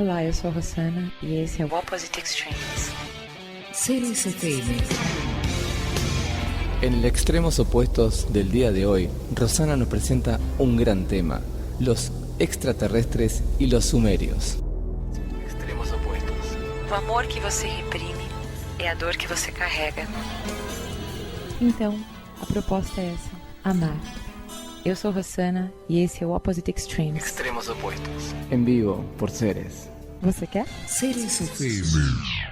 Olá, eu sou a Rossana e esse é o Opposite Extremes. Sirius FM. En los extremos opuestos del día de hoy, Rosana nos presenta un gran tema: los extraterrestres y los sumerios. Extremos opuestos. O amor que você reprime é a dor que você carrega. Então, a proposta é essa: amar. Eu sou Rossana e esse é o Opposite Extremes. Extremos opuestos. En vivo, por Ceres. Você quer? Sirius FM.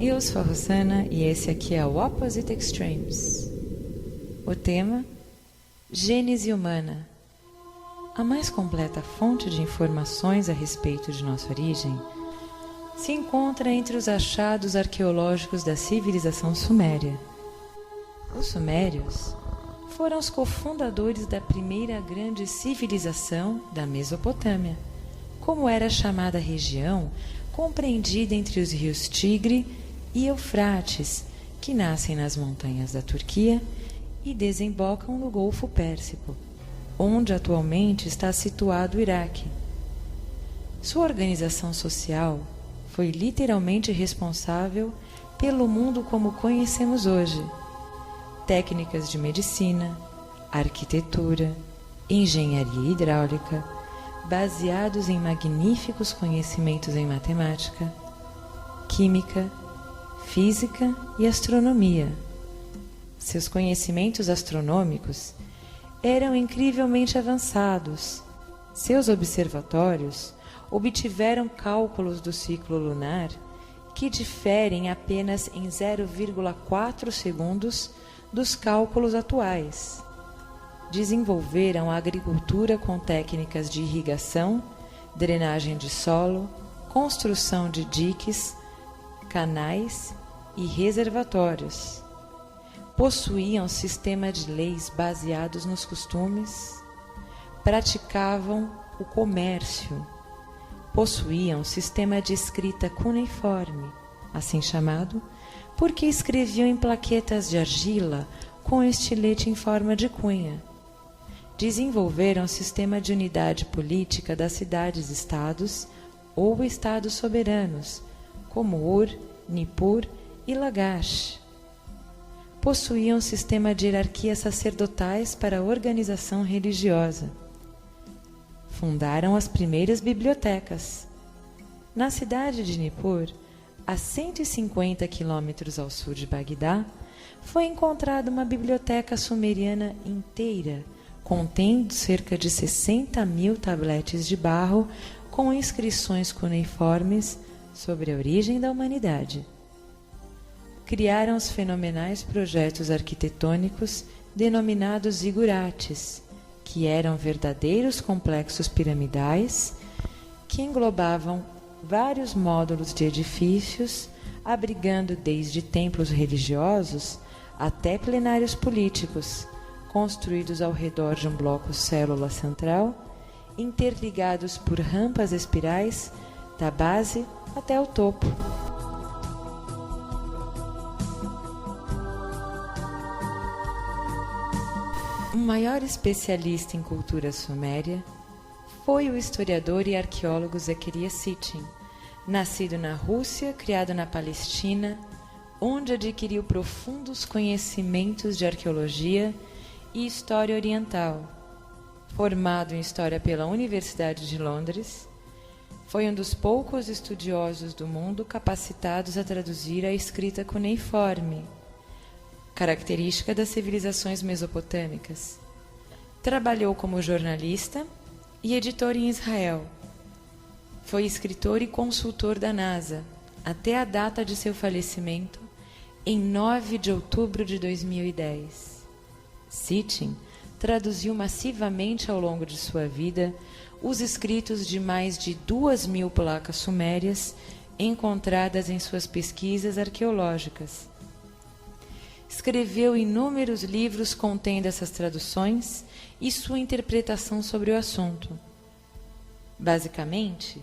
Eu sou a Rossana e esse aqui é o Opposite Extremes. O tema: Gênese humana. A mais completa fonte de informações a respeito de nossa origem se encontra entre os achados arqueológicos da civilização suméria. Os sumérios foram os cofundadores da primeira grande civilização da Mesopotâmia, como era chamada a região compreendida entre os rios Tigre e Eufrates, que nascem nas montanhas da Turquia e desembocam no Golfo Pérsico, onde atualmente está situado o Iraque. Sua organização social foi literalmente responsável pelo mundo como conhecemos hoje. Técnicas de medicina, arquitetura, engenharia hidráulica, baseados em magníficos conhecimentos em matemática, química, física e astronomia. Seus conhecimentos astronômicos eram incrivelmente avançados. Seus observatórios obtiveram cálculos do ciclo lunar que diferem apenas em 0,4 segundos dos cálculos atuais. Desenvolveram a agricultura com técnicas de irrigação, drenagem de solo, construção de diques, canais e reservatórios. Possuíam sistema de leis baseados nos costumes, praticavam o comércio, possuíam sistema de escrita cuneiforme, assim chamado, porque escreviam em plaquetas de argila com estilete em forma de cunha. Desenvolveram sistema de unidade política das cidades-estados ou estados soberanos, como Ur, Nippur e Lagash. Possuíam sistema de hierarquias sacerdotais para a organização religiosa. Fundaram as primeiras bibliotecas. Na cidade de Nippur, a 150 quilômetros ao sul de Bagdá, foi encontrada uma biblioteca sumeriana inteira, contendo cerca de 60.000 tabletes de barro com inscrições cuneiformes sobre a origem da humanidade. Criaram os fenomenais projetos arquitetônicos denominados zigurates, que eram verdadeiros complexos piramidais que englobavam vários módulos de edifícios, abrigando desde templos religiosos até plenários políticos, construídos ao redor de um bloco célula central, interligados por rampas espirais da base até o topo. O maior especialista em cultura suméria foi o historiador e arqueólogo Zecharia Sitchin, nascido na Rússia, criado na Palestina, onde adquiriu profundos conhecimentos de arqueologia e história oriental. Formado em História pela Universidade de Londres, foi um dos poucos estudiosos do mundo capacitados a traduzir a escrita cuneiforme, característica das civilizações mesopotâmicas. Trabalhou como jornalista e editor em Israel. Foi escritor e consultor da NASA até a data de seu falecimento, em 9 de outubro de 2010. Sitchin traduziu massivamente ao longo de sua vida os escritos de mais de 2.000 placas sumérias encontradas em suas pesquisas arqueológicas. Escreveu inúmeros livros contendo essas traduções e sua interpretação sobre o assunto. Basicamente,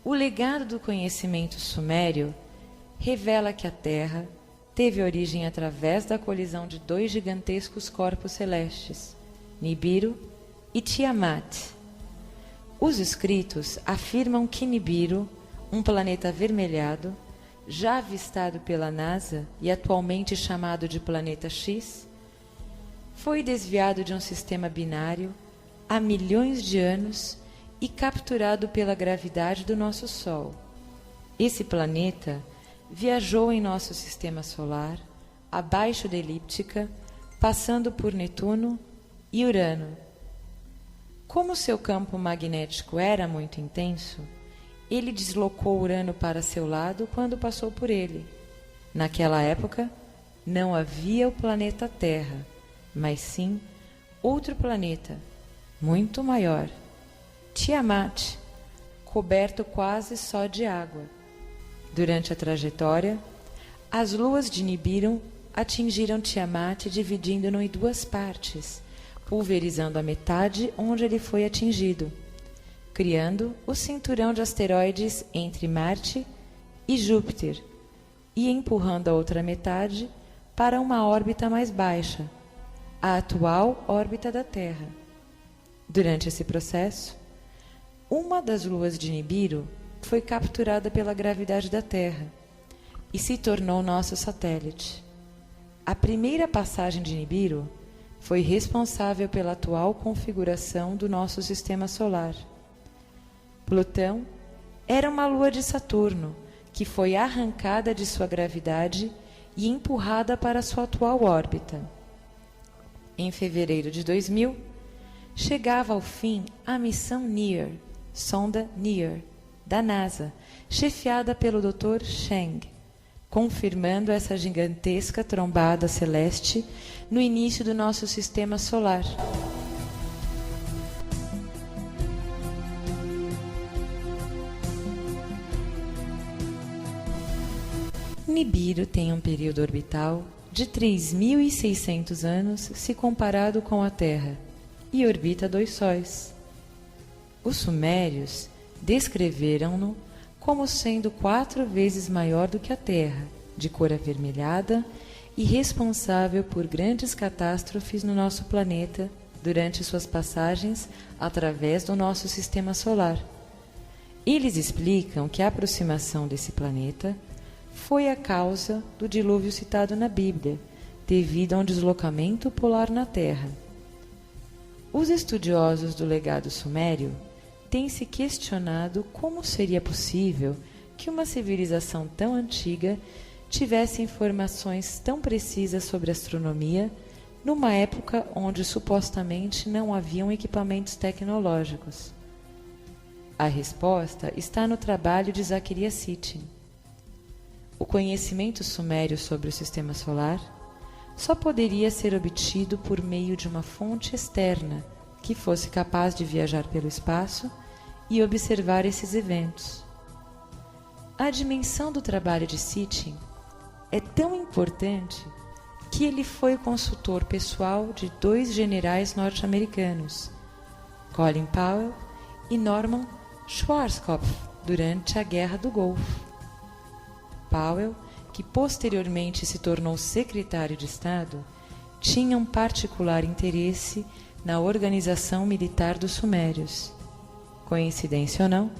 o legado do conhecimento sumério revela que a Terra teve origem através da colisão de dois gigantescos corpos celestes, Nibiru e Tiamat. Os escritos afirmam que Nibiru, um planeta avermelhado, já avistado pela NASA e atualmente chamado de Planeta X, foi desviado de um sistema binário há milhões de anos e capturado pela gravidade do nosso Sol. Esse planeta viajou em nosso sistema solar, abaixo da elíptica, passando por Netuno e Urano. Como seu campo magnético era muito intenso, ele deslocou Urano para seu lado quando passou por ele. Naquela época, não havia o planeta Terra, mas sim outro planeta, muito maior, Tiamat, coberto quase só de água. Durante a trajetória, as luas de Nibiru atingiram Tiamat, dividindo-no em duas partes, pulverizando a metade onde ele foi atingido, criando o cinturão de asteroides entre Marte e Júpiter e empurrando a outra metade para uma órbita mais baixa, a atual órbita da Terra. Durante esse processo, uma das luas de Nibiru foi capturada pela gravidade da Terra e se tornou nosso satélite. A primeira passagem de Nibiru foi responsável pela atual configuração do nosso sistema solar. Plutão era uma lua de Saturno que foi arrancada de sua gravidade e empurrada para sua atual órbita. Em fevereiro de 2000, chegava ao fim a missão NEAR, sonda NEAR, da NASA, chefiada pelo Dr. Chang, confirmando essa gigantesca trombada celeste no início do nosso sistema solar. Nibiru tem um período orbital de 3.600 anos se comparado com a Terra e orbita 2 sóis. Os sumérios descreveram-no como sendo 4 vezes maior do que a Terra, de cor avermelhada e responsável por grandes catástrofes no nosso planeta durante suas passagens através do nosso sistema solar. Eles explicam que a aproximação desse planeta foi a causa do dilúvio citado na Bíblia, devido a um deslocamento polar na Terra. Os estudiosos do legado sumério têm se questionado como seria possível que uma civilização tão antiga tivesse informações tão precisas sobre astronomia numa época onde supostamente não haviam equipamentos tecnológicos. A resposta está no trabalho de Zecharia Sitchin. O conhecimento sumério sobre o sistema solar só poderia ser obtido por meio de uma fonte externa que fosse capaz de viajar pelo espaço e observar esses eventos. A dimensão do trabalho de Sitchin é tão importante que ele foi consultor pessoal de 2 generais norte-americanos, Colin Powell e Norman Schwarzkopf, durante a Guerra do Golfo. Powell, que posteriormente se tornou secretário de Estado, tinha um particular interesse na organização militar dos sumérios. Coincidência ou não,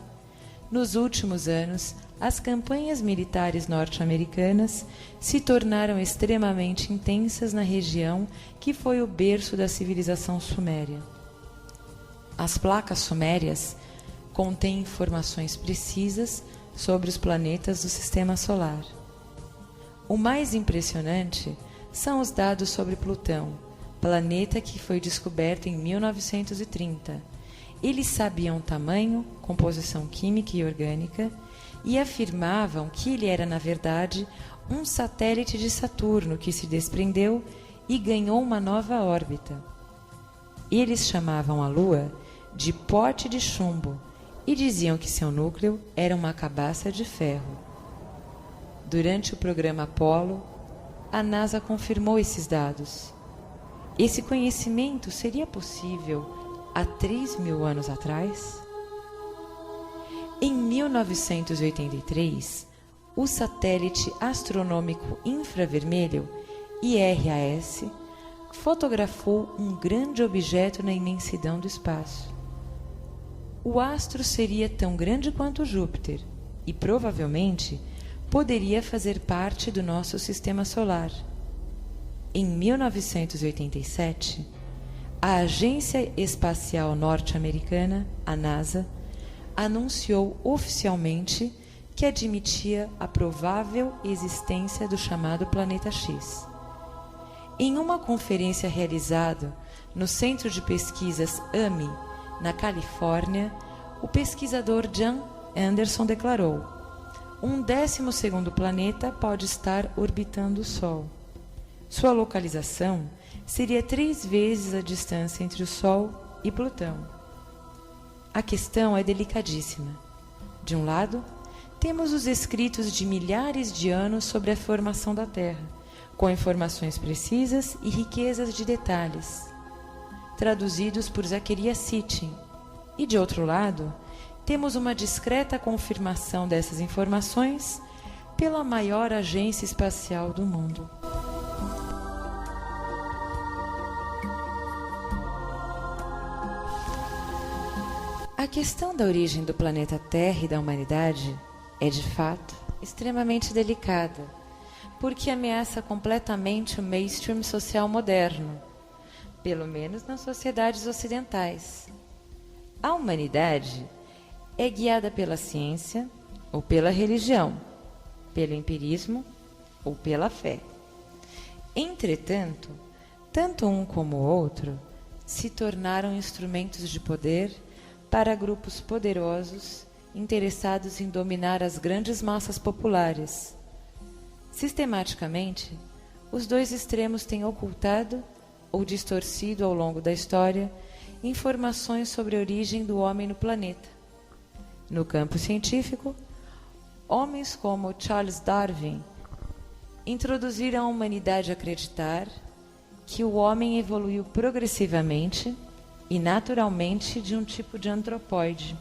nos últimos anos, as campanhas militares norte-americanas se tornaram extremamente intensas na região que foi o berço da civilização suméria. As placas sumérias contêm informações precisas sobre os planetas do sistema solar. O mais impressionante são os dados sobre Plutão, planeta que foi descoberto em 1930. Eles sabiam tamanho, composição química e orgânica e afirmavam que ele era, na verdade, um satélite de Saturno que se desprendeu e ganhou uma nova órbita. Eles chamavam a Lua de pote de chumbo e diziam que seu núcleo era uma cabaça de ferro. Durante o programa Apollo, a NASA confirmou esses dados. Esse conhecimento seria possível há 3.000 anos atrás? Em 1983, o satélite astronômico infravermelho, IRAS, fotografou um grande objeto na imensidão do espaço. O astro seria tão grande quanto Júpiter e, provavelmente, poderia fazer parte do nosso sistema solar. Em 1987, a Agência Espacial Norte-Americana, a NASA, anunciou oficialmente que admitia a provável existência do chamado Planeta X. Em uma conferência realizada no Centro de Pesquisas AMI, na Califórnia, o pesquisador Jan Anderson declarou: um 12º planeta pode estar orbitando o Sol. Sua localização seria 3 vezes a distância entre o Sol e Plutão. A questão é delicadíssima. De um lado, temos os escritos de milhares de anos sobre a formação da Terra, com informações precisas e riquezas de detalhes, traduzidos por Zecharia Sitchin. E, de outro lado, temos uma discreta confirmação dessas informações pela maior agência espacial do mundo. A questão da origem do planeta Terra e da humanidade é, de fato, extremamente delicada, porque ameaça completamente o mainstream social moderno, pelo menos nas sociedades ocidentais. A humanidade é guiada pela ciência ou pela religião, pelo empirismo ou pela fé. Entretanto, tanto um como o outro se tornaram instrumentos de poder para grupos poderosos interessados em dominar as grandes massas populares. Sistematicamente, os dois extremos têm ocultado ou distorcido ao longo da história informações sobre a origem do homem no planeta. No campo científico, homens como Charles Darwin introduziram a humanidade a acreditar que o homem evoluiu progressivamente e naturalmente de um tipo de antropóide.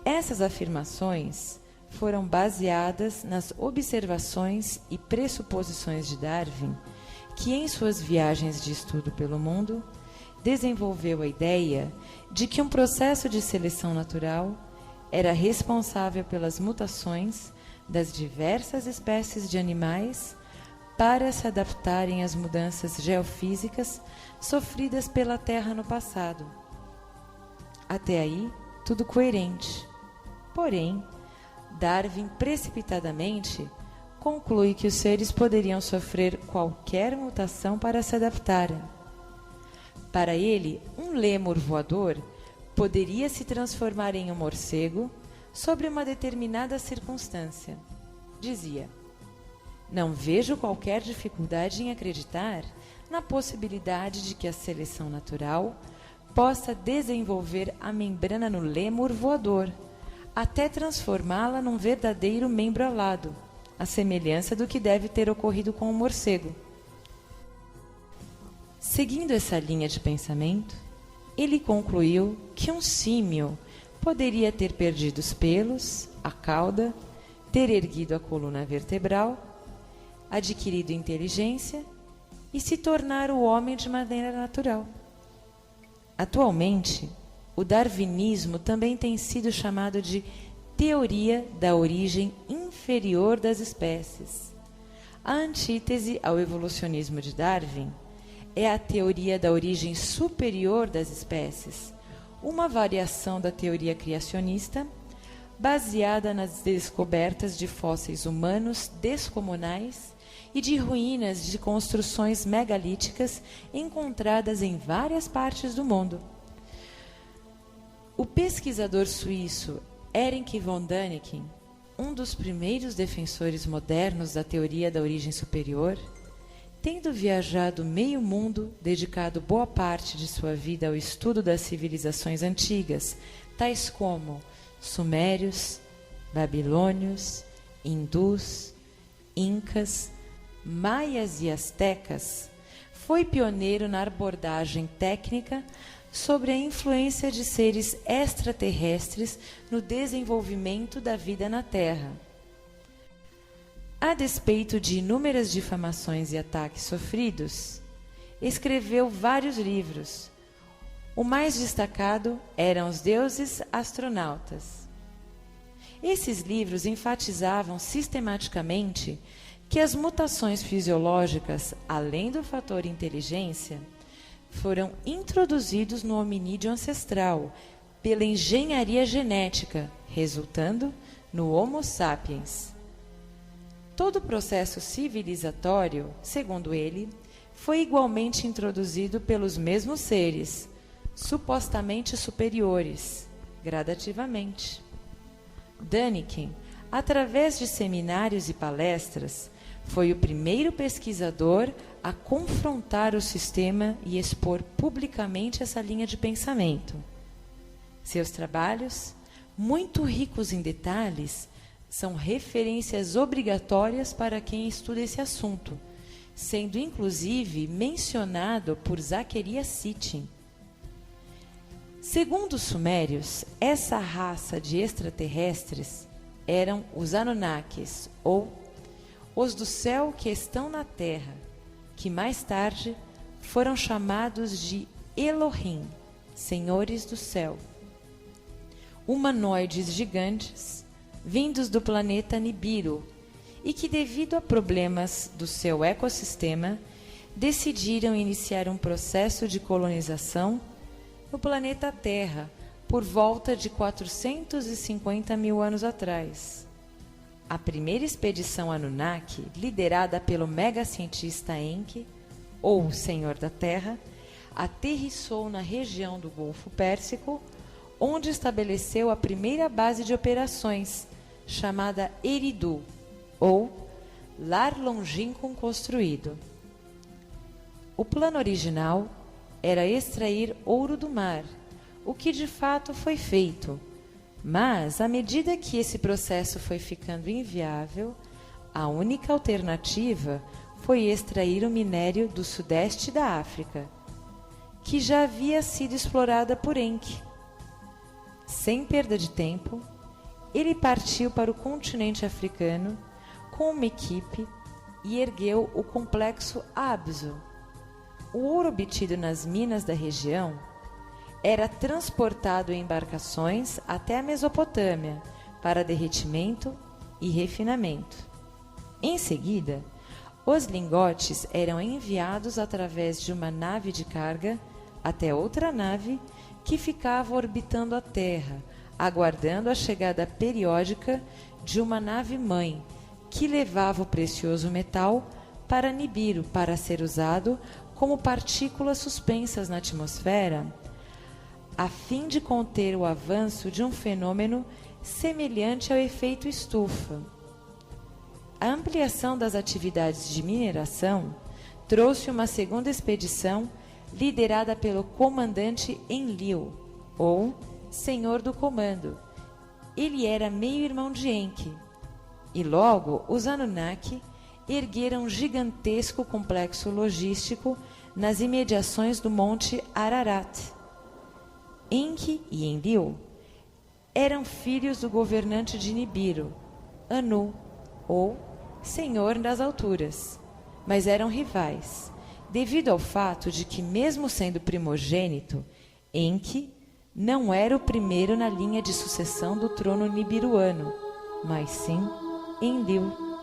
Essas afirmações foram baseadas nas observações e pressuposições de Darwin, que em suas viagens de estudo pelo mundo desenvolveu a ideia de que um processo de seleção natural era responsável pelas mutações das diversas espécies de animais para se adaptarem às mudanças geofísicas sofridas pela Terra no passado. Até aí, tudo coerente. Porém, Darwin precipitadamente conclui que os seres poderiam sofrer qualquer mutação para se adaptarem. Para ele, um lêmur voador poderia se transformar em um morcego sobre uma determinada circunstância. Dizia: "Não vejo qualquer dificuldade em acreditar na possibilidade de que a seleção natural possa desenvolver a membrana no lêmur voador, até transformá-la num verdadeiro membro alado, à semelhança do que deve ter ocorrido com o morcego." Seguindo essa linha de pensamento, ele concluiu que um símio poderia ter perdido os pelos, a cauda, ter erguido a coluna vertebral, adquirido inteligência e se tornar o homem de maneira natural. Atualmente, o darwinismo também tem sido chamado de teoria da origem inferior das espécies. A antítese ao evolucionismo de Darwin é a teoria da origem superior das espécies, uma variação da teoria criacionista baseada nas descobertas de fósseis humanos descomunais e de ruínas de construções megalíticas encontradas em várias partes do mundo. O pesquisador suíço Erich von Däniken, um dos primeiros defensores modernos da teoria da origem superior, tendo viajado meio mundo, dedicado boa parte de sua vida ao estudo das civilizações antigas, tais como sumérios, babilônios, hindus, incas, maias e astecas, foi pioneiro na abordagem técnica sobre a influência de seres extraterrestres no desenvolvimento da vida na Terra. A despeito de inúmeras difamações e ataques sofridos, escreveu vários livros. O mais destacado eram Os Deuses Astronautas. Esses livros enfatizavam sistematicamente que as mutações fisiológicas, além do fator inteligência, foram introduzidos no hominídeo ancestral pela engenharia genética, resultando no Homo sapiens. Todo o processo civilizatório, segundo ele, foi igualmente introduzido pelos mesmos seres, supostamente superiores, gradativamente. Däniken, através de seminários e palestras, foi o primeiro pesquisador a confrontar o sistema e expor publicamente essa linha de pensamento. Seus trabalhos, muito ricos em detalhes, são referências obrigatórias para quem estuda esse assunto, sendo inclusive mencionado por Zacarias Sitchin. Segundo os sumérios, essa raça de extraterrestres eram os Anunnakis, ou os do céu que estão na terra, que mais tarde foram chamados de Elohim, senhores do céu. Humanoides gigantes, vindos do planeta Nibiru, e que, devido a problemas do seu ecossistema, decidiram iniciar um processo de colonização no planeta Terra por volta de 450 mil anos atrás. A primeira expedição Anunnaki, liderada pelo mega-cientista Enki, ou Senhor da Terra, aterrissou na região do Golfo Pérsico, onde estabeleceu a primeira base de operações, chamada Eridu, ou Lar Longínquo Construído. O plano original era extrair ouro do mar, o que de fato foi feito, mas à medida que esse processo foi ficando inviável, a única alternativa foi extrair o minério do sudeste da África, que já havia sido explorada por Enki. Sem perda de tempo, ele partiu para o continente africano com uma equipe e ergueu o complexo Abzu. O ouro obtido nas minas da região era transportado em embarcações até a Mesopotâmia para derretimento e refinamento. Em seguida, os lingotes eram enviados através de uma nave de carga até outra nave que ficava orbitando a Terra, aguardando a chegada periódica de uma nave-mãe que levava o precioso metal para Nibiru para ser usado como partículas suspensas na atmosfera, a fim de conter o avanço de um fenômeno semelhante ao efeito estufa. A ampliação das atividades de mineração trouxe uma segunda expedição liderada pelo comandante Enlil, ou Senhor do Comando. Ele era meio-irmão de Enki, e logo os Anunnaki ergueram um gigantesco complexo logístico nas imediações do Monte Ararat. Enki e Enlil eram filhos do governante de Nibiru, Anu, ou Senhor das Alturas, mas eram rivais, devido ao fato de que, mesmo sendo primogênito, Enki não era o primeiro na linha de sucessão do trono nibiruano, mas sim Enlil.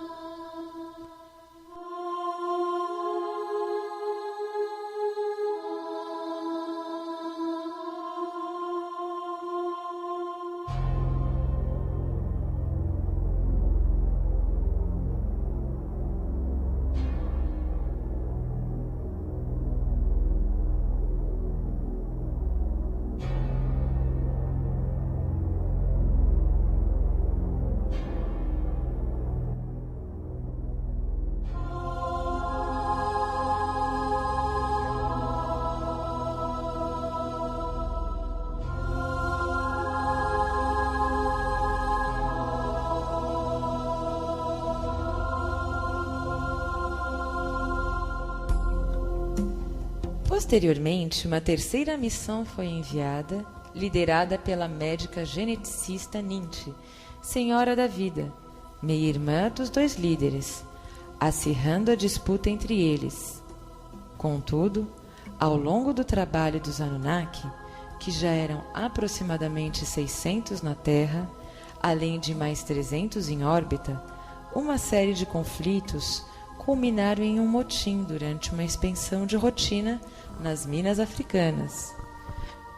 Posteriormente, uma terceira missão foi enviada, liderada pela médica geneticista Ninti, Senhora da Vida, meia-irmã dos dois líderes, acirrando a disputa entre eles. Contudo, ao longo do trabalho dos Anunnaki, que já eram aproximadamente 600 na Terra, além de mais 300 em órbita, uma série de conflitos culminaram em um motim durante uma expedição de rotina nas minas africanas.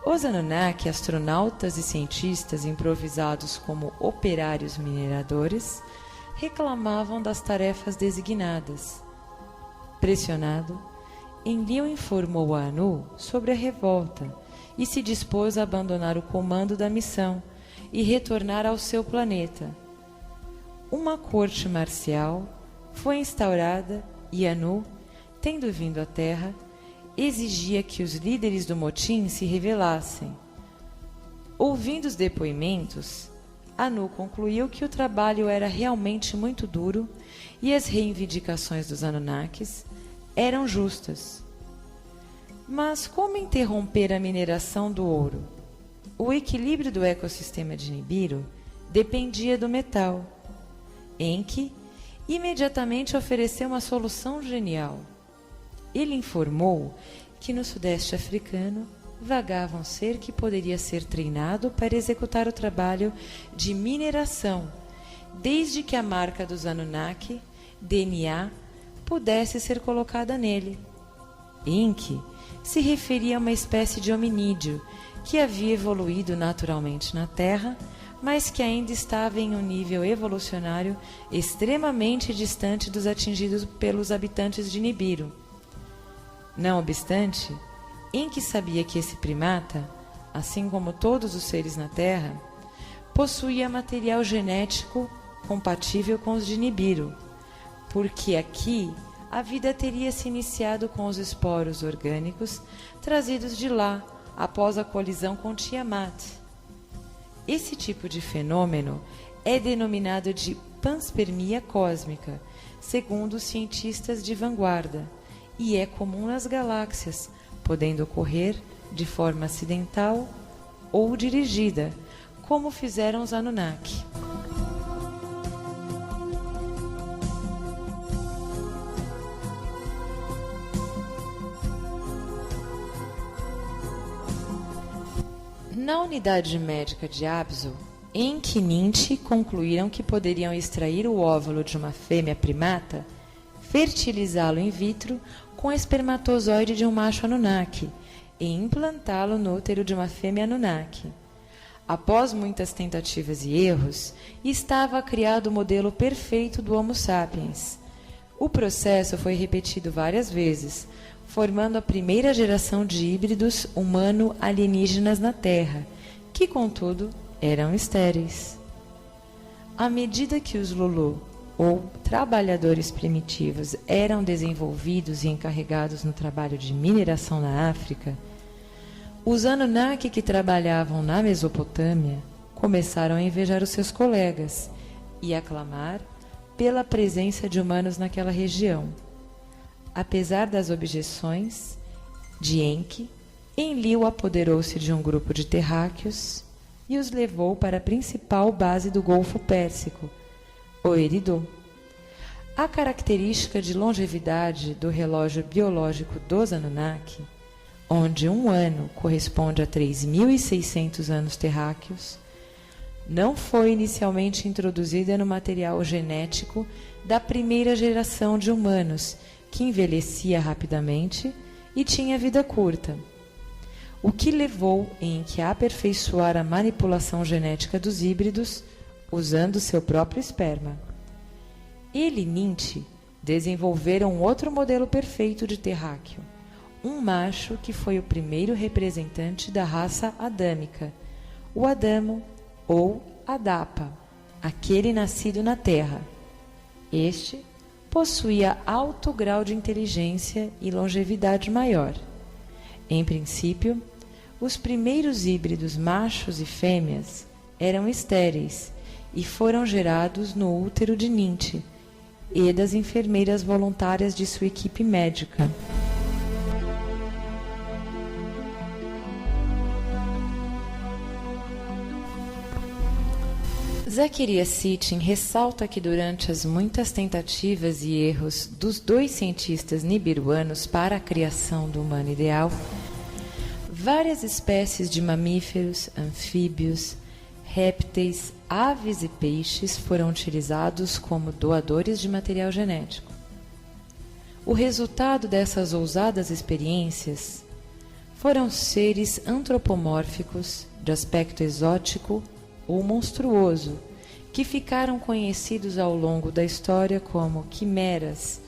Os Anunnaki, astronautas e cientistas improvisados como operários mineradores, reclamavam das tarefas designadas. Pressionado, Enlil informou a Anu sobre a revolta e se dispôs a abandonar o comando da missão e retornar ao seu planeta. Uma corte marcial foi instaurada e Anu, tendo vindo à Terra, exigia que os líderes do motim se revelassem. Ouvindo os depoimentos, Anu concluiu que o trabalho era realmente muito duro e as reivindicações dos Anunnakis eram justas. Mas como interromper a mineração do ouro? O equilíbrio do ecossistema de Nibiru dependia do metal. Enki imediatamente ofereceu uma solução genial. Ele informou que no sudeste africano vagava um ser que poderia ser treinado para executar o trabalho de mineração, desde que a marca dos Anunnaki, DNA, pudesse ser colocada nele. Enki se referia a uma espécie de hominídeo que havia evoluído naturalmente na Terra, mas que ainda estava em um nível evolucionário extremamente distante dos atingidos pelos habitantes de Nibiru. Não obstante, Enki sabia que esse primata, assim como todos os seres na Terra, possuía material genético compatível com os de Nibiru, porque aqui a vida teria se iniciado com os esporos orgânicos trazidos de lá após a colisão com Tiamat. Esse tipo de fenômeno é denominado de panspermia cósmica, segundo os cientistas de vanguarda, e é comum nas galáxias, podendo ocorrer de forma acidental ou dirigida, como fizeram os Anunnaki. Na unidade médica de Abzu, Enki e Ninti concluíram que poderiam extrair o óvulo de uma fêmea primata, fertilizá-lo in vitro com o espermatozoide de um macho Anunnaki e implantá-lo no útero de uma fêmea Anunnaki. Após muitas tentativas e erros, estava criado o modelo perfeito do Homo sapiens. O processo foi repetido várias vezes, formando a primeira geração de híbridos humano-alienígenas na Terra, que, contudo, eram estéreis. À medida que os Lulu, ou trabalhadores primitivos, eram desenvolvidos e encarregados no trabalho de mineração na África, os Anunnaki que trabalhavam na Mesopotâmia começaram a invejar os seus colegas e a clamar pela presença de humanos naquela região. Apesar das objeções de Enki, Enlil apoderou-se de um grupo de terráqueos e os levou para a principal base do Golfo Pérsico, o Eridu. A característica de longevidade do relógio biológico dos Anunnaki, onde um ano corresponde a 3.600 anos terráqueos, não foi inicialmente introduzida no material genético da primeira geração de humanos, que envelhecia rapidamente e tinha vida curta, o que levou Enki a aperfeiçoar a manipulação genética dos híbridos usando seu próprio esperma. Ele e Ninti desenvolveram outro modelo perfeito de terráqueo, um macho que foi o primeiro representante da raça adâmica, o Adamo ou Adapa, aquele nascido na Terra. Este possuía alto grau de inteligência e longevidade maior. Em princípio, os primeiros híbridos machos e fêmeas eram estéreis e foram gerados no útero de Ninti e das enfermeiras voluntárias de sua equipe médica. Zechariah Sitchin ressalta que durante as muitas tentativas e erros dos dois cientistas nibiruanos para a criação do humano ideal, várias espécies de mamíferos, anfíbios, répteis, aves e peixes foram utilizados como doadores de material genético. O resultado dessas ousadas experiências foram seres antropomórficos, de aspecto exótico ou monstruoso, que ficaram conhecidos ao longo da história como quimeras,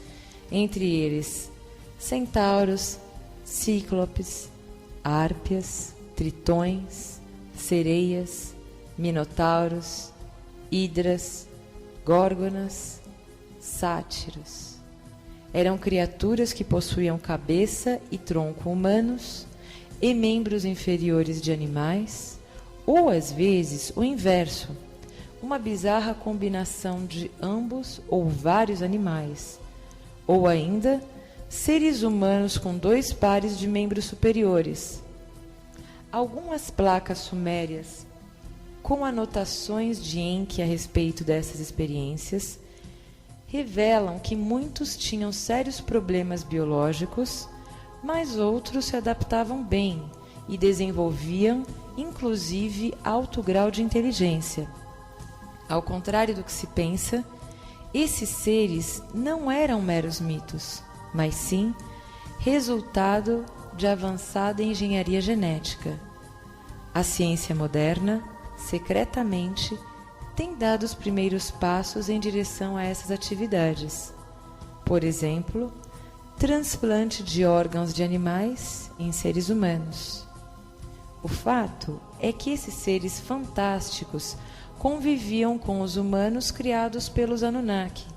entre eles centauros, cíclopes, árpias, tritões, sereias, minotauros, hidras, górgonas, sátiros. Eram criaturas que possuíam cabeça e tronco humanos e membros inferiores de animais, ou às vezes o inverso, uma bizarra combinação de ambos ou vários animais, ou ainda seres humanos com 2 pares de membros superiores. Algumas placas sumérias com anotações de Enki a respeito dessas experiências revelam que muitos tinham sérios problemas biológicos, mas outros se adaptavam bem e desenvolviam, inclusive, alto grau de inteligência. Ao contrário do que se pensa, esses seres não eram meros mitos, mas sim resultado de avançada engenharia genética. A ciência moderna, secretamente, tem dado os primeiros passos em direção a essas atividades. Por exemplo, transplante de órgãos de animais em seres humanos. O fato é que esses seres fantásticos conviviam com os humanos criados pelos Anunnaki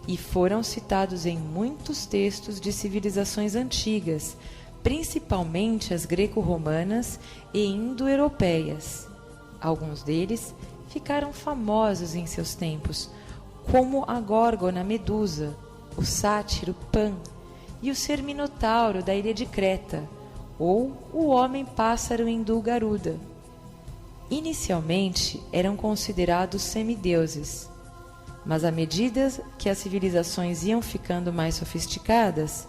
e foram citados em muitos textos de civilizações antigas, principalmente as greco-romanas e indo-europeias. Alguns deles ficaram famosos em seus tempos, como a Górgona Medusa, o sátiro Pan e o ser Minotauro da ilha de Creta, ou o homem-pássaro hindu Garuda. Inicialmente eram considerados semideuses, mas à medida que as civilizações iam ficando mais sofisticadas,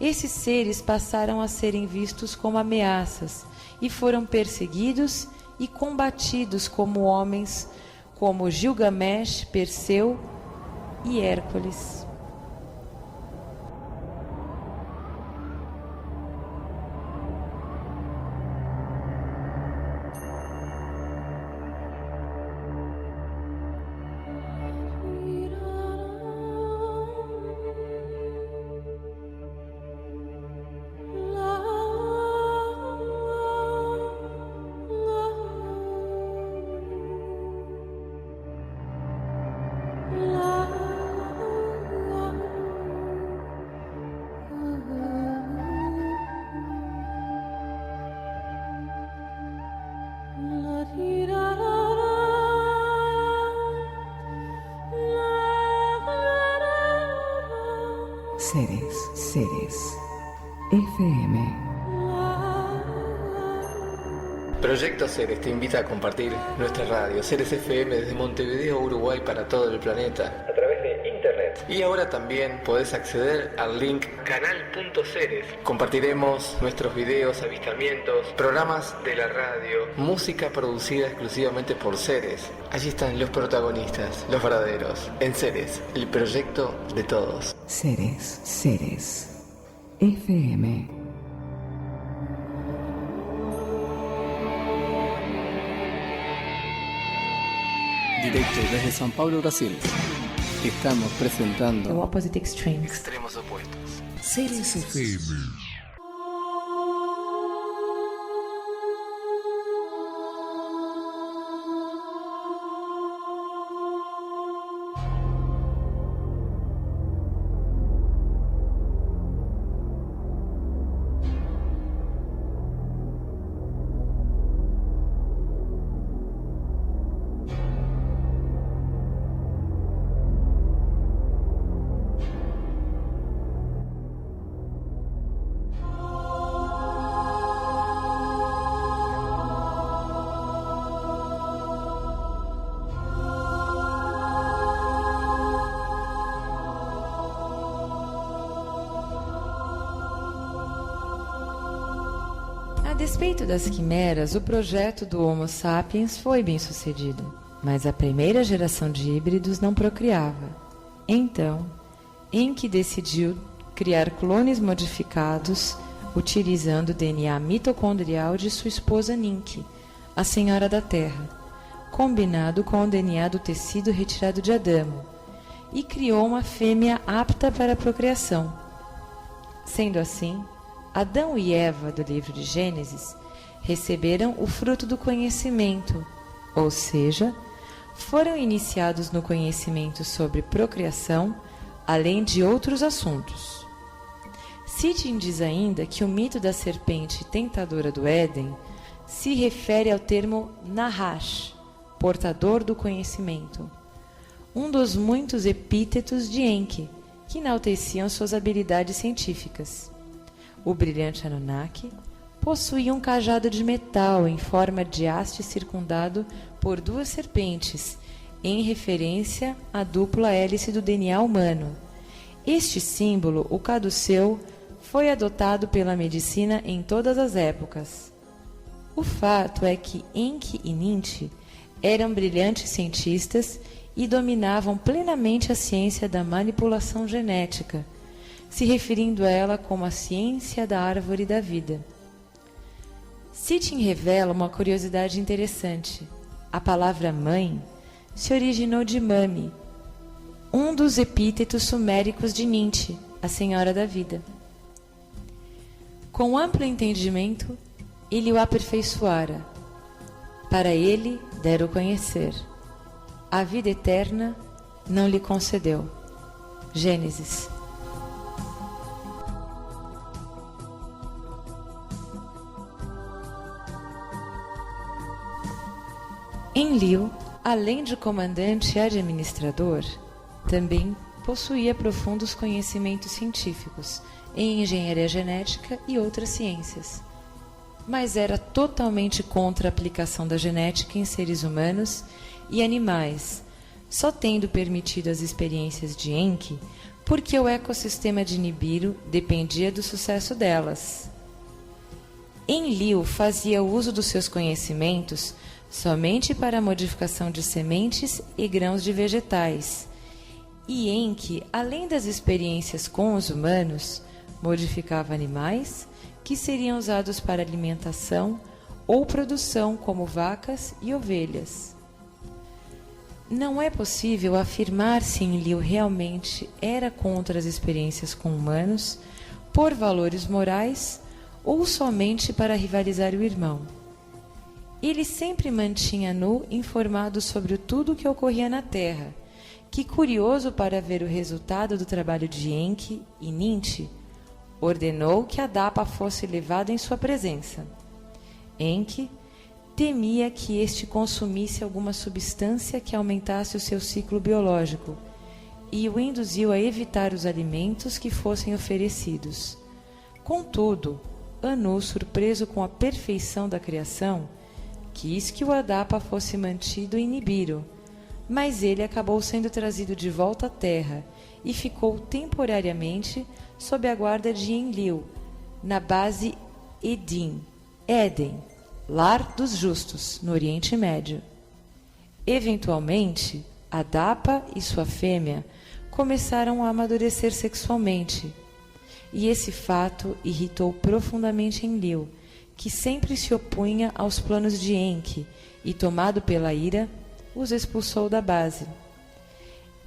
esses seres passaram a serem vistos como ameaças e foram perseguidos e combatidos como homens como Gilgamesh, Perseu e Hércules. Seres. FM. Proyecto Ceres te invita a compartir nuestra radio Ceres FM desde Montevideo, Uruguay, para todo el planeta a través de internet. Y ahora también podés acceder al link canal.ceres. Compartiremos nuestros videos, avistamientos, programas de la radio, música producida exclusivamente por Ceres. Allí están los protagonistas, los verdaderos, en Ceres, el proyecto de todos. Ceres. FM. Directo desde São Paulo, Brasil. Estamos presentando The Opposite Extremes. Extremos Opuestos. Ceres FM. A despeito das quimeras, o projeto do Homo sapiens foi bem sucedido, mas a primeira geração de híbridos não procriava. Então, Enki decidiu criar clones modificados utilizando o DNA mitocondrial de sua esposa Ninki, a Senhora da Terra, combinado com o DNA do tecido retirado de Adamo, e criou uma fêmea apta para a procriação. Sendo assim, Adão e Eva, do livro de Gênesis, receberam o fruto do conhecimento, ou seja, foram iniciados no conhecimento sobre procriação, além de outros assuntos. Sitchin diz ainda que o mito da serpente tentadora do Éden se refere ao termo Nahash, portador do conhecimento, um dos muitos epítetos de Enki, que enalteciam suas habilidades científicas. O brilhante Anunnaki possuía um cajado de metal em forma de haste circundado por 2 serpentes, em referência à dupla hélice do DNA humano. Este símbolo, o caduceu, foi adotado pela medicina em todas as épocas. O fato é que Enki e Ninti eram brilhantes cientistas e dominavam plenamente a ciência da manipulação genética, se referindo a ela como a ciência da árvore da vida. Sitchin revela uma curiosidade interessante. A palavra mãe se originou de Mami, um dos epítetos suméricos de Ninti, a Senhora da Vida. Com amplo entendimento, ele o aperfeiçoara. Para ele dera o conhecer. A vida eterna não lhe concedeu. Gênesis. Enlil, além de comandante e administrador, também possuía profundos conhecimentos científicos em engenharia genética e outras ciências, mas era totalmente contra a aplicação da genética em seres humanos e animais, só tendo permitido as experiências de Enki porque o ecossistema de Nibiru dependia do sucesso delas. Enlil fazia uso dos seus conhecimentos somente para a modificação de sementes e grãos de vegetais, e Enki, além das experiências com os humanos, modificava animais que seriam usados para alimentação ou produção, como vacas e ovelhas. Não é possível afirmar se Enlil realmente era contra as experiências com humanos por valores morais ou somente para rivalizar o irmão. Ele sempre mantinha Nu informado sobre tudo o que ocorria na Terra, que, curioso para ver o resultado do trabalho de Enki e Ninti, ordenou que Adapa fosse levado em sua presença. Enki temia que este consumisse alguma substância que aumentasse o seu ciclo biológico e o induziu a evitar os alimentos que fossem oferecidos. Contudo, Anu, surpreso com a perfeição da criação, quis que o Adapa fosse mantido em Nibiru, mas ele acabou sendo trazido de volta à Terra e ficou temporariamente sob a guarda de Enlil, na base Éden, lar dos justos, no Oriente Médio. Eventualmente, Adapa e sua fêmea começaram a amadurecer sexualmente, e esse fato irritou profundamente Enlil, que sempre se opunha aos planos de Enki e, tomado pela ira, os expulsou da base.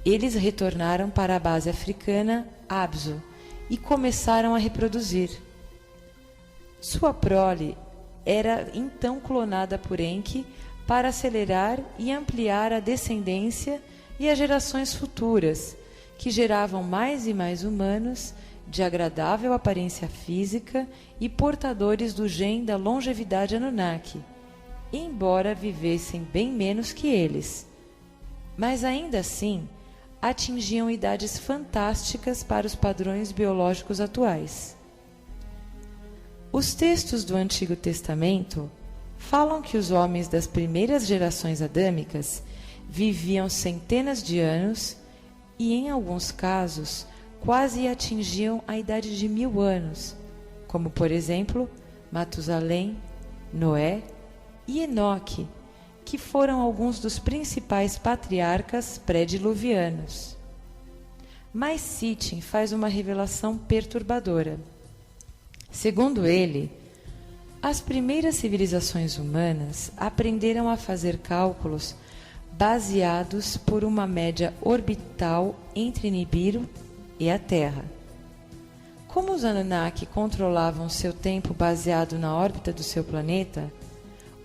Eles retornaram para a base africana Abzu e começaram a reproduzir. Sua prole era então clonada por Enki para acelerar e ampliar a descendência e as gerações futuras, que geravam mais e mais humanos de agradável aparência física e portadores do gene da longevidade Anunnaki, embora vivessem bem menos que eles. Mas ainda assim, atingiam idades fantásticas para os padrões biológicos atuais. Os textos do Antigo Testamento falam que os homens das primeiras gerações adâmicas viviam centenas de anos e, em alguns casos, quase atingiam a idade de 1000 anos, como, por exemplo, Matusalém, Noé e Enoque, que foram alguns dos principais patriarcas pré-diluvianos. Mas Sitchin faz uma revelação perturbadora. Segundo ele, as primeiras civilizações humanas aprenderam a fazer cálculos baseados por uma média orbital entre Nibiru e a Terra. Como os Anunnaki controlavam seu tempo baseado na órbita do seu planeta,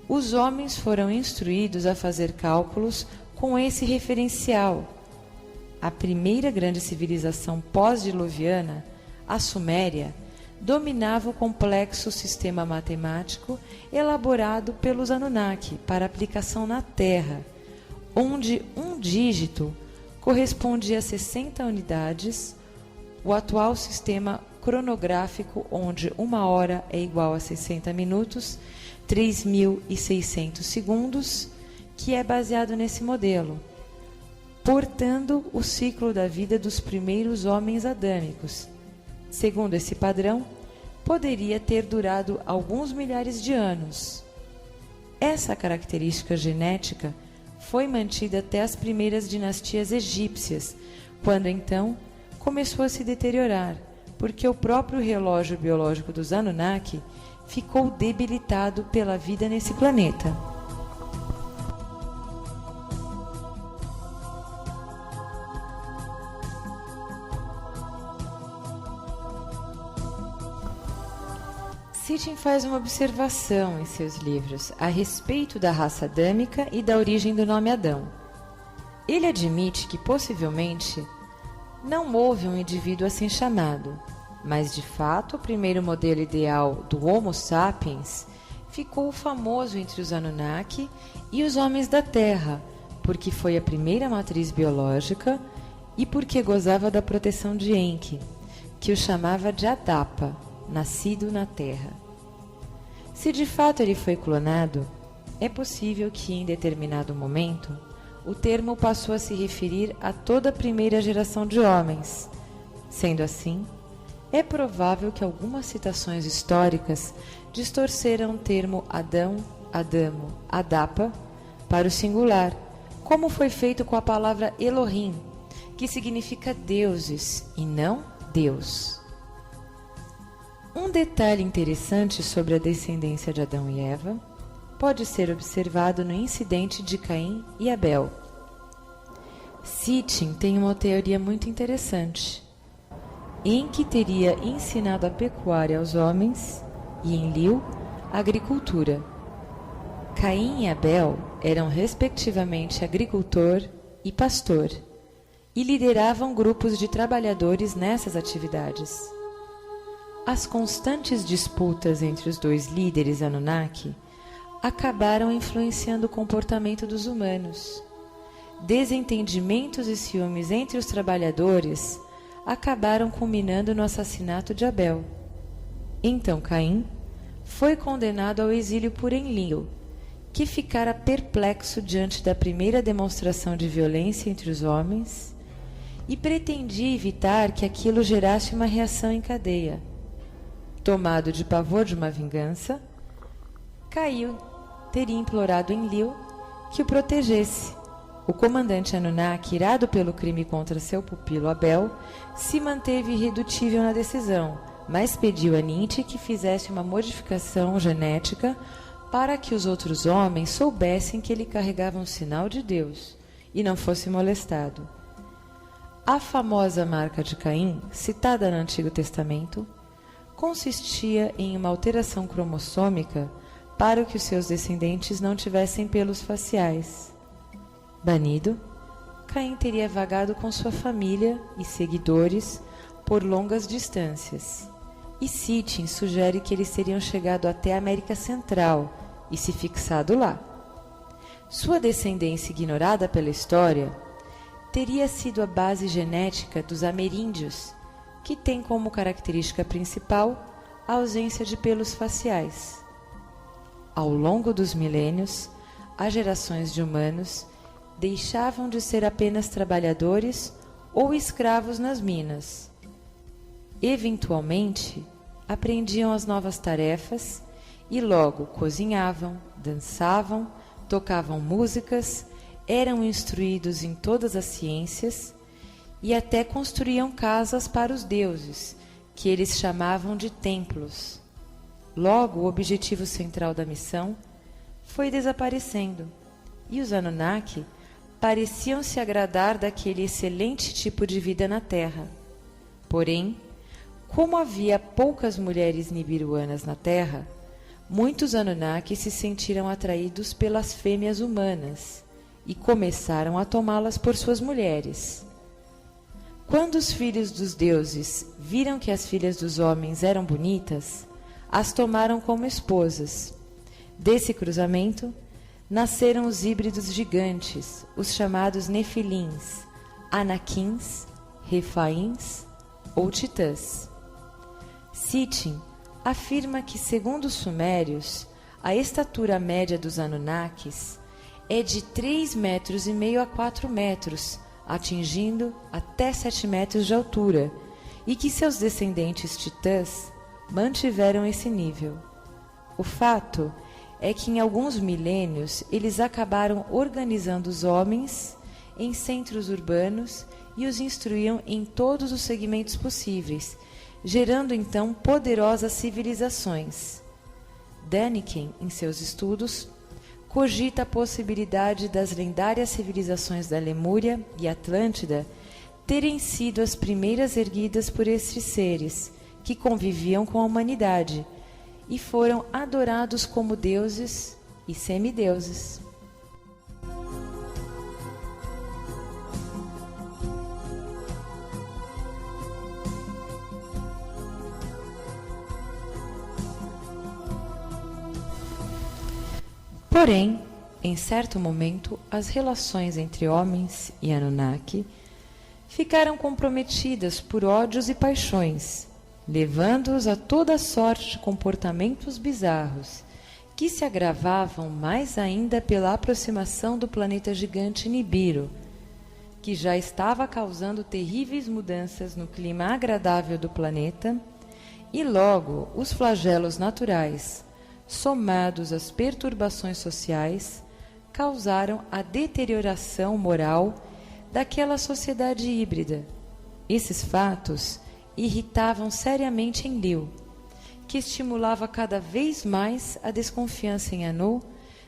os homens foram instruídos a fazer cálculos com esse referencial. A primeira grande civilização pós-diluviana, a Suméria, dominava o complexo sistema matemático elaborado pelos Anunnaki para aplicação na Terra, onde um dígito correspondia a 60 unidades o atual sistema cronográfico, onde 1 hora é igual a 60 minutos, 3.600 segundos, que é baseado nesse modelo, portando o ciclo da vida dos primeiros homens adâmicos. Segundo esse padrão, poderia ter durado alguns milhares de anos. Essa característica genética foi mantida até as primeiras dinastias egípcias, quando então começou a se deteriorar, porque o próprio relógio biológico dos Anunnaki ficou debilitado pela vida nesse planeta. Sitchin faz uma observação em seus livros a respeito da raça adâmica e da origem do nome Adão. Ele admite que possivelmente não houve um indivíduo assim chamado, mas de fato o primeiro modelo ideal do Homo sapiens ficou famoso entre os Anunnaki e os homens da Terra, porque foi a primeira matriz biológica e porque gozava da proteção de Enki, que o chamava de Adapa, nascido na Terra. Se de fato ele foi clonado, é possível que em determinado momento o termo passou a se referir a toda a primeira geração de homens. Sendo assim, é provável que algumas citações históricas distorceram o termo Adão, Adamo, Adapa para o singular, como foi feito com a palavra Elohim, que significa deuses e não Deus. Um detalhe interessante sobre a descendência de Adão e Eva pode ser observado no incidente de Caim e Abel. Sitchin tem uma teoria muito interessante, em que teria ensinado a pecuária aos homens e Enlil a agricultura. Caim e Abel eram respectivamente agricultor e pastor e lideravam grupos de trabalhadores nessas atividades. As constantes disputas entre os dois líderes Anunnaki acabaram influenciando o comportamento dos humanos. Desentendimentos e ciúmes entre os trabalhadores acabaram culminando no assassinato de Abel. Então Caim foi condenado ao exílio por Enlil, que ficara perplexo diante da primeira demonstração de violência entre os homens e pretendia evitar que aquilo gerasse uma reação em cadeia. Tomado de pavor de uma vingança, Caim teria implorado Enlil que o protegesse. O comandante Anunnaki, irado pelo crime contra seu pupilo Abel, se manteve irredutível na decisão, mas pediu a Ninti que fizesse uma modificação genética para que os outros homens soubessem que ele carregava um sinal de Deus e não fosse molestado. A famosa marca de Caim, citada no Antigo Testamento, consistia em uma alteração cromossômica para que os seus descendentes não tivessem pelos faciais. Banido, Caim teria vagado com sua família e seguidores por longas distâncias, e Sitchin sugere que eles teriam chegado até a América Central e se fixado lá. Sua descendência ignorada pela história teria sido a base genética dos ameríndios, que tem como característica principal a ausência de pelos faciais. Ao longo dos milênios, as gerações de humanos deixavam de ser apenas trabalhadores ou escravos nas minas. Eventualmente, aprendiam as novas tarefas e logo cozinhavam, dançavam, tocavam músicas, eram instruídos em todas as ciências e até construíam casas para os deuses, que eles chamavam de templos. Logo, o objetivo central da missão foi desaparecendo, e os Anunnaki pareciam se agradar daquele excelente tipo de vida na Terra. Porém, como havia poucas mulheres nibiruanas na Terra, muitos Anunnaki se sentiram atraídos pelas fêmeas humanas e começaram a tomá-las por suas mulheres. Quando os filhos dos deuses viram que as filhas dos homens eram bonitas, as tomaram como esposas. Desse cruzamento, nasceram os híbridos gigantes, os chamados Nefilins, Anakins, Refaíns, ou titãs. Sitchin afirma que, segundo os sumérios, a estatura média dos Anunnakis é de 3,5 metros a 4 metros, atingindo até 7 metros de altura, e que seus descendentes titãs mantiveram esse nível. O fato é que em alguns milênios eles acabaram organizando os homens em centros urbanos e os instruíam em todos os segmentos possíveis, gerando então poderosas civilizações. Däniken, em seus estudos, cogita a possibilidade das lendárias civilizações da Lemúria e Atlântida terem sido as primeiras erguidas por estes seres, que conviviam com a humanidade e foram adorados como deuses e semideuses. Porém, em certo momento, as relações entre homens e Anunnaki ficaram comprometidas por ódios e paixões, levando-os a toda sorte de comportamentos bizarros, que se agravavam mais ainda pela aproximação do planeta gigante Nibiru, que já estava causando terríveis mudanças no clima agradável do planeta, e logo os flagelos naturais, somados às perturbações sociais, causaram a deterioração moral daquela sociedade híbrida. Esses fatos irritavam seriamente Enlil, que estimulava cada vez mais a desconfiança em Anu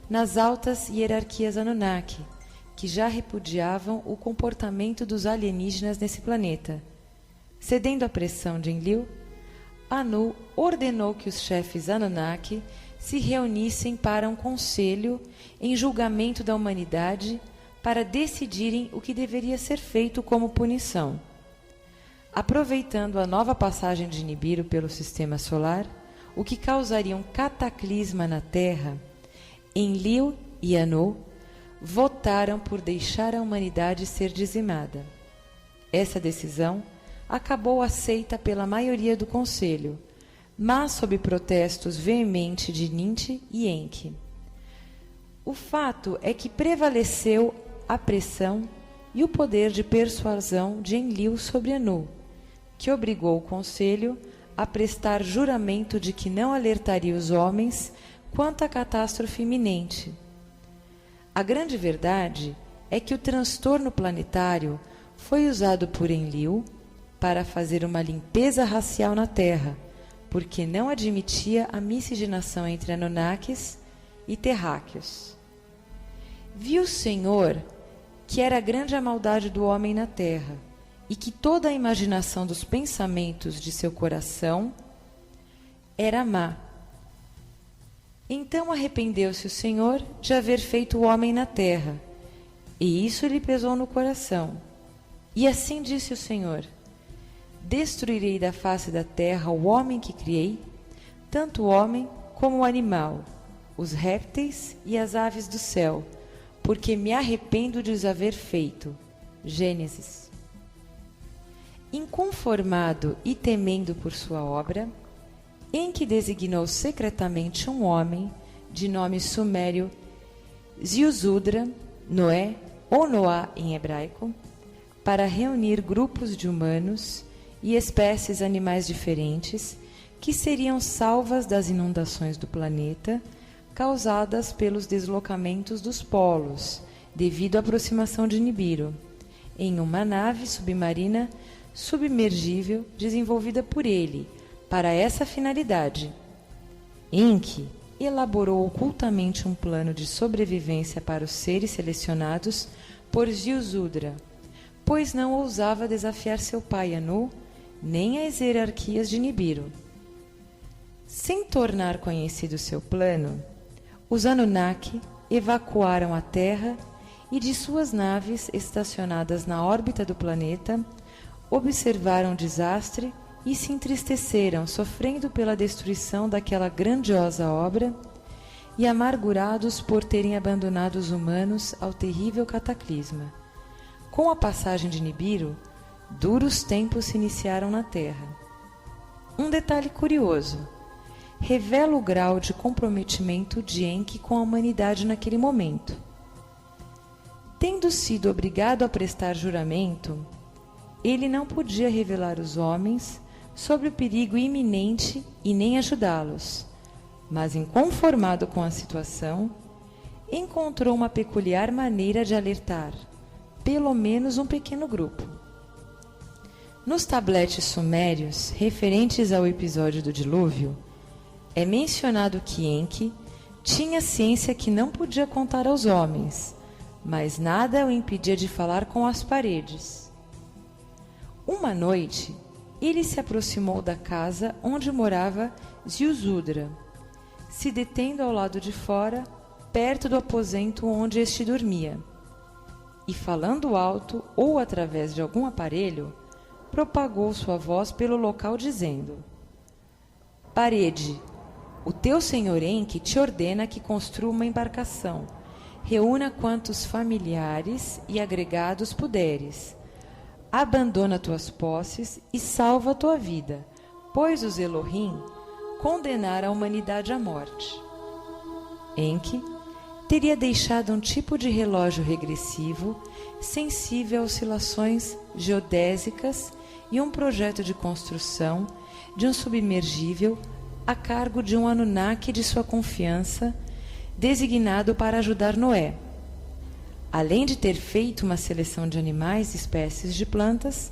nas altas hierarquias Anunnaki, que já repudiavam o comportamento dos alienígenas nesse planeta. Cedendo à pressão de Enlil, Anu ordenou que os chefes Anunnaki se reunissem para um conselho em julgamento da humanidade para decidirem o que deveria ser feito como punição. Aproveitando a nova passagem de Nibiru pelo sistema solar, o que causaria um cataclisma na Terra, Enlil e Anu votaram por deixar a humanidade ser dizimada. Essa decisão acabou aceita pela maioria do conselho, mas sob protestos veementes de Ninti e Enki. O fato é que prevaleceu a pressão e o poder de persuasão de Enlil sobre Anu, que obrigou o conselho a prestar juramento de que não alertaria os homens quanto à catástrofe iminente. A grande verdade é que o transtorno planetário foi usado por Enlil para fazer uma limpeza racial na Terra, porque não admitia a miscigenação entre Anunnakis e terráqueos. Viu o Senhor que era grande a maldade do homem na Terra, e que toda a imaginação dos pensamentos de seu coração era má. Então arrependeu-se o Senhor de haver feito o homem na terra, e isso lhe pesou no coração. E assim disse o Senhor: destruirei da face da terra o homem que criei, tanto o homem como o animal, os répteis e as aves do céu, porque me arrependo de os haver feito. Gênesis. Inconformado e temendo por sua obra, Enki designou secretamente um homem, de nome sumério Ziusudra, Noé ou Noá em hebraico, para reunir grupos de humanos e espécies animais diferentes que seriam salvas das inundações do planeta causadas pelos deslocamentos dos polos, devido à aproximação de Nibiru, em uma nave submarina submergível desenvolvida por ele para essa finalidade. Enki elaborou ocultamente um plano de sobrevivência para os seres selecionados por Ziusudra, pois não ousava desafiar seu pai Anu nem as hierarquias de Nibiru. Sem tornar conhecido seu plano, os Anunnaki evacuaram a Terra e de suas naves estacionadas na órbita do planeta observaram o desastre e se entristeceram, sofrendo pela destruição daquela grandiosa obra e amargurados por terem abandonado os humanos ao terrível cataclisma. Com a passagem de Nibiru, duros tempos se iniciaram na Terra. Um detalhe curioso revela o grau de comprometimento de Enki com a humanidade naquele momento. Tendo sido obrigado a prestar juramento, ele não podia revelar aos homens sobre o perigo iminente e nem ajudá-los, mas, inconformado com a situação, encontrou uma peculiar maneira de alertar, pelo menos um pequeno grupo. Nos tabletes sumérios referentes ao episódio do dilúvio, é mencionado que Enki tinha ciência que não podia contar aos homens, mas nada o impedia de falar com as paredes. Uma noite, ele se aproximou da casa onde morava Ziusudra, se detendo ao lado de fora, perto do aposento onde este dormia, e falando alto ou através de algum aparelho, propagou sua voz pelo local dizendo: Parede, o teu senhor Enki te ordena que construa uma embarcação, reúna quantos familiares e agregados puderes, abandona tuas posses e salva tua vida, pois os Elohim condenaram a humanidade à morte. Enki teria deixado um tipo de relógio regressivo sensível a oscilações geodésicas e um projeto de construção de um submergível a cargo de um Anunnaki de sua confiança, designado para ajudar Noé, além de ter feito uma seleção de animais e espécies de plantas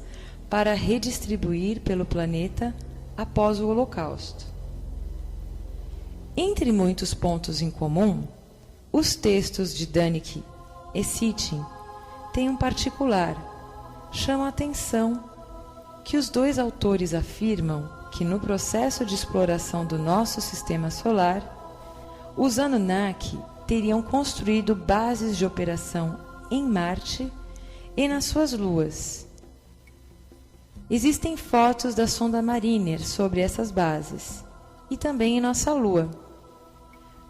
para redistribuir pelo planeta após o Holocausto. Entre muitos pontos em comum, os textos de Daniken e Sitchin têm um particular. Chama a atenção que os dois autores afirmam que no processo de exploração do nosso sistema solar, os Anunnaki teriam construído bases de operação em Marte e nas suas luas. Existem fotos da sonda Mariner sobre essas bases e também em nossa Lua.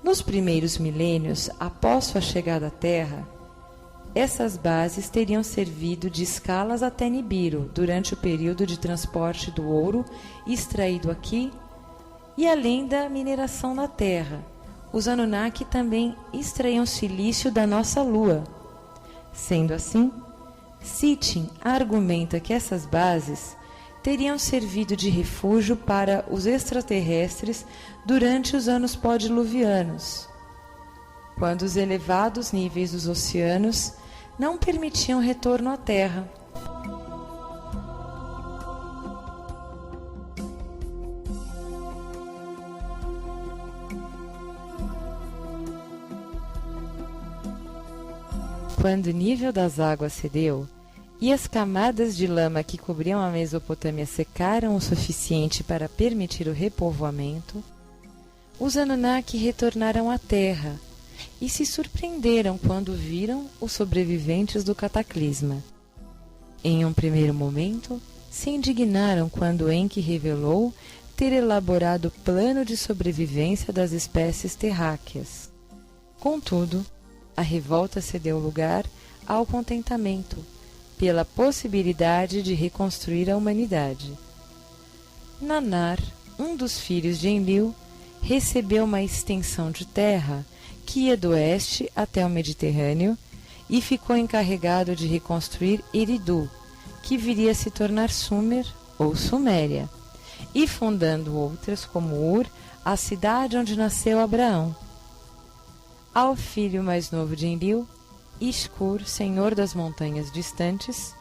Nos primeiros milênios após sua chegada à Terra, essas bases teriam servido de escalas até Nibiru durante o período de transporte do ouro extraído aqui, e além da mineração na Terra, os Anunnaki também extraíam silício da nossa Lua. Sendo assim, Sitchin argumenta que essas bases teriam servido de refúgio para os extraterrestres durante os anos pós-diluvianos, quando os elevados níveis dos oceanos não permitiam retorno à Terra. Quando o nível das águas cedeu e as camadas de lama que cobriam a Mesopotâmia secaram o suficiente para permitir o repovoamento, os Anunnaki retornaram à Terra e se surpreenderam quando viram os sobreviventes do cataclisma. Em um primeiro momento, se indignaram quando Enki revelou ter elaborado o plano de sobrevivência das espécies terráqueas. Contudo, a revolta cedeu lugar ao contentamento pela possibilidade de reconstruir a humanidade. Nanar, um dos filhos de Enlil, recebeu uma extensão de terra que ia do oeste até o Mediterrâneo e ficou encarregado de reconstruir Eridu, que viria a se tornar Sumer ou Suméria, e fundando outras como Ur, a cidade onde nasceu Abraão. Ao filho mais novo de Enlil, Ishkur, senhor das montanhas distantes,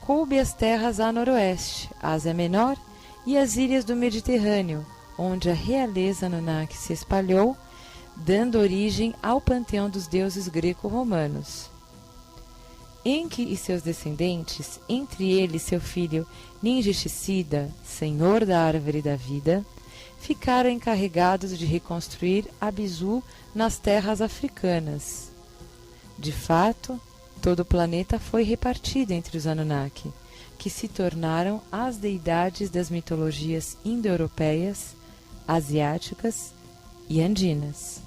coube as terras a noroeste, Ásia Menor e as ilhas do Mediterrâneo, onde a realeza Anunnaki se espalhou, dando origem ao panteão dos deuses greco-romanos. Enki e seus descendentes, entre eles seu filho Ninjishida, senhor da árvore da vida, ficaram encarregados de reconstruir Abizu nas terras africanas. De fato, todo o planeta foi repartido entre os Anunnaki, que se tornaram as deidades das mitologias indo-europeias, asiáticas e andinas.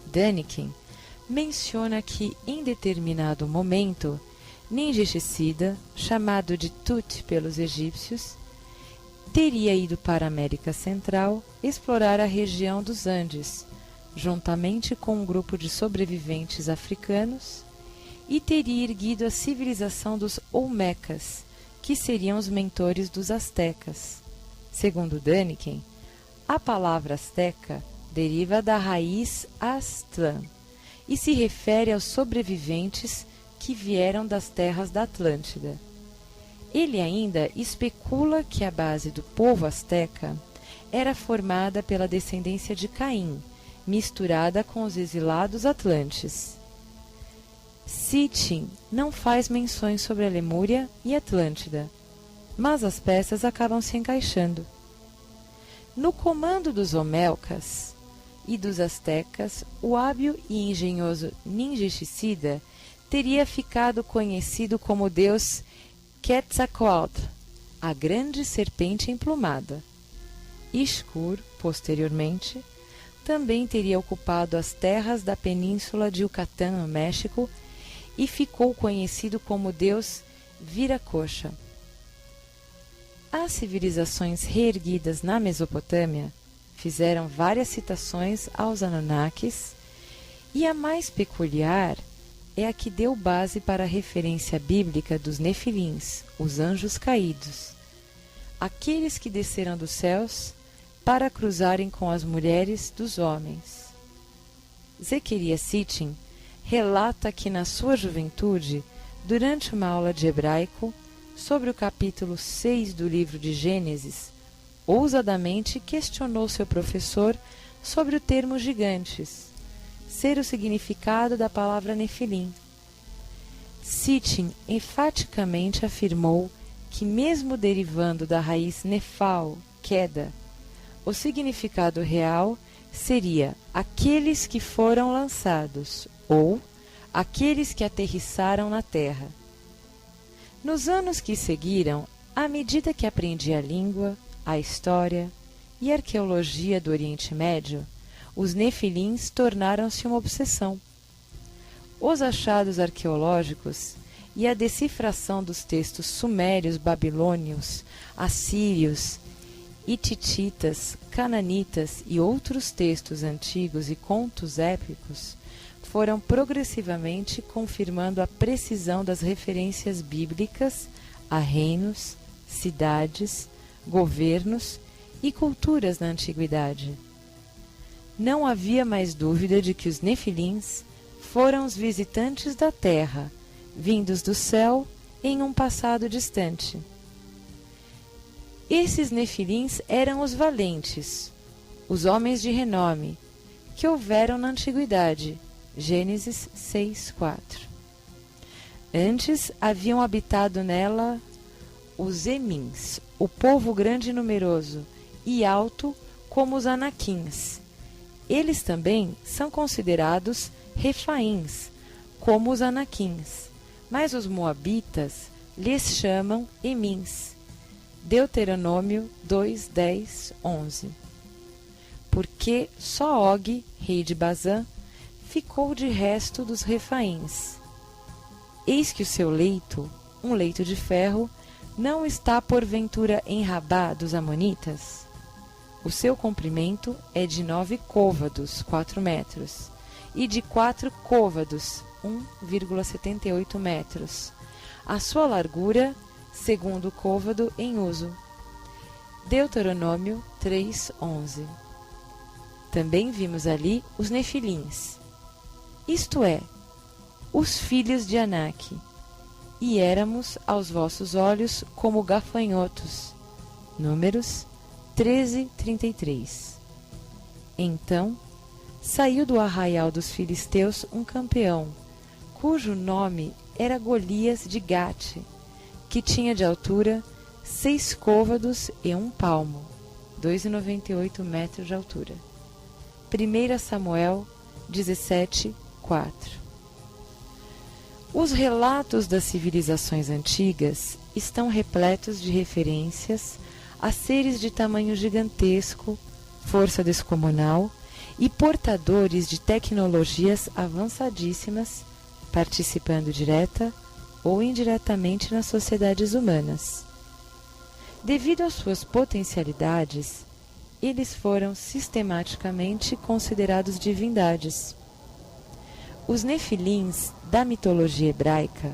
Daniken menciona que, em determinado momento, Ninjicida, chamado de Tut pelos egípcios, teria ido para a América Central explorar a região dos Andes, juntamente com um grupo de sobreviventes africanos, e teria erguido a civilização dos Olmecas, que seriam os mentores dos astecas. Segundo Däniken, a palavra asteca deriva da raiz Aztlán e se refere aos sobreviventes que vieram das terras da Atlântida. Ele ainda especula que a base do povo asteca era formada pela descendência de Caim, misturada com os exilados atlantes. Sitchin não faz menções sobre a Lemúria e Atlântida, mas as peças acabam se encaixando. No comando dos Olmecas e dos astecas, o hábil e engenhoso Ninjicida teria ficado conhecido como deus Quetzalcoatl, a grande serpente emplumada. Ishkur, posteriormente, também teria ocupado as terras da península de Yucatán, no México, e ficou conhecido como deus Viracocha. As civilizações reerguidas na Mesopotâmia fizeram várias citações aos Anunnakis, e a mais peculiar é a que deu base para a referência bíblica dos Nefilins, os anjos caídos, aqueles que desceram dos céus para cruzarem com as mulheres dos homens. Zequerias Sitchin relata que na sua juventude, durante uma aula de hebraico, sobre o capítulo 6 do livro de Gênesis, ousadamente questionou seu professor sobre o termo gigantes, ser o significado da palavra Nefilim. Sitchin enfaticamente afirmou que, mesmo derivando da raiz nefal, queda, o significado real seria aqueles que foram lançados, ou aqueles que aterrissaram na terra. Nos anos que seguiram, à medida que aprendi a língua, a história e a arqueologia do Oriente Médio, os Nefilins tornaram-se uma obsessão. Os achados arqueológicos e a decifração dos textos sumérios, babilônios, assírios, hitititas, cananitas e outros textos antigos e contos épicos foram progressivamente confirmando a precisão das referências bíblicas a reinos, cidades, governos e culturas na antiguidade. Não havia mais dúvida de que os Nefilins foram os visitantes da terra, vindos do céu em um passado distante. Esses Nefilins eram os valentes, os homens de renome, que houveram na antiguidade. Gênesis 6:4. Antes haviam habitado nela os Emins, o povo grande e numeroso, e alto como os Anaquins. Eles também são considerados Refaíns, como os Anaquins, mas os Moabitas lhes chamam Emins. Deuteronômio 2:10-11. Porque só Og, rei de Bazã, ficou de resto dos Refaíns. Eis que o seu leito, um leito de ferro, não está porventura em Rabá dos Amonitas? O seu comprimento é de 9 côvados, 4 metros, e de 4 côvados, 1,78 metros. A sua largura, segundo côvado em uso. Deuteronômio 3:11. Também vimos ali os Nefilins, isto é, os filhos de Anak, e éramos aos vossos olhos como gafanhotos. Números 13:33. Então saiu do arraial dos filisteus um campeão, cujo nome era Golias de Gate, que tinha de altura 6 côvados e 1 palmo, 2,98 metros de altura. 1 Samuel 17:4. Os relatos das civilizações antigas estão repletos de referências a seres de tamanho gigantesco, força descomunal e portadores de tecnologias avançadíssimas, participando direta ou indiretamente nas sociedades humanas. Devido às suas potencialidades, eles foram sistematicamente considerados divindades. Os nefilins da mitologia hebraica,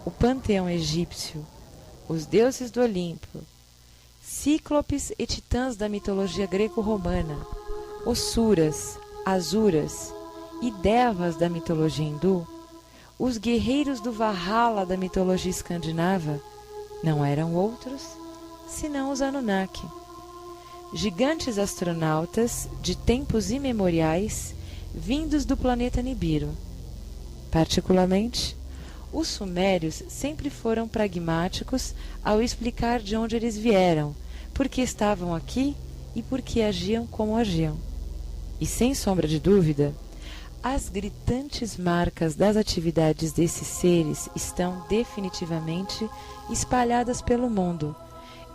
o panteão egípcio, os deuses do Olimpo, cíclopes e titãs da mitologia greco-romana, Osuras, Asuras e devas da mitologia hindu, os guerreiros do Valhalla da mitologia escandinava, não eram outros senão os Anunnaki, gigantes astronautas de tempos imemoriais vindos do planeta Nibiru. Particularmente, os sumérios sempre foram pragmáticos ao explicar de onde eles vieram, por que estavam aqui e por que agiam como agiam. E sem sombra de dúvida, as gritantes marcas das atividades desses seres estão definitivamente espalhadas pelo mundo,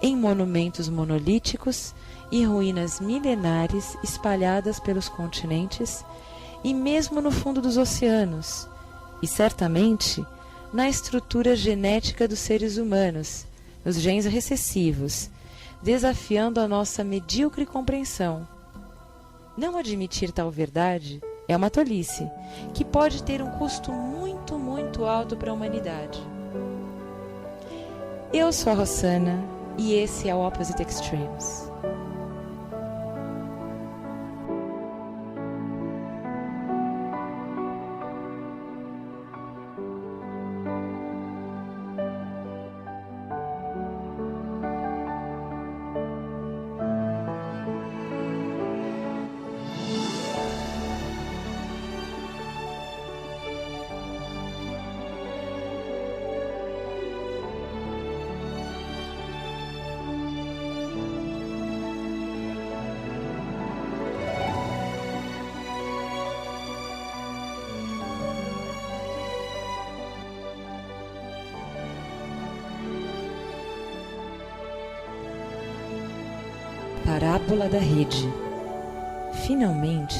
em monumentos monolíticos e ruínas milenares espalhadas pelos continentes e mesmo no fundo dos oceanos, e certamente na estrutura genética dos seres humanos, nos genes recessivos, desafiando a nossa medíocre compreensão. Não admitir tal verdade é uma tolice, que pode ter um custo muito, muito alto para a humanidade. Eu sou a Rossana e esse é o Opposite Extremes. Parábola da rede. Finalmente,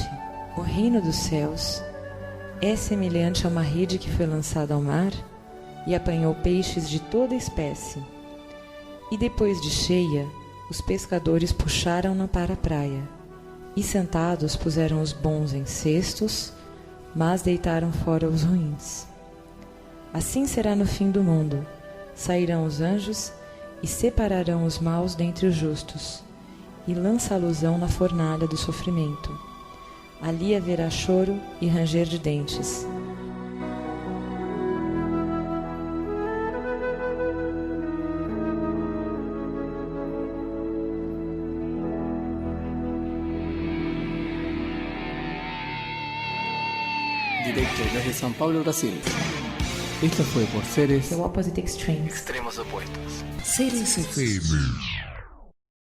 o reino dos céus é semelhante a uma rede que foi lançada ao mar e apanhou peixes de toda espécie. E depois de cheia, os pescadores puxaram-na para a praia, e sentados puseram os bons em cestos, mas deitaram fora os ruins. Assim será no fim do mundo. Sairão os anjos e separarão os maus dentre os justos, e lançá-los-ão na fornalha do sofrimento. Ali haverá choro e ranger de dentes. Directo desde São Paulo, Brasil. Esto fue por Seres The Opposite Extremes. Extremos Opuestos. Seres FM.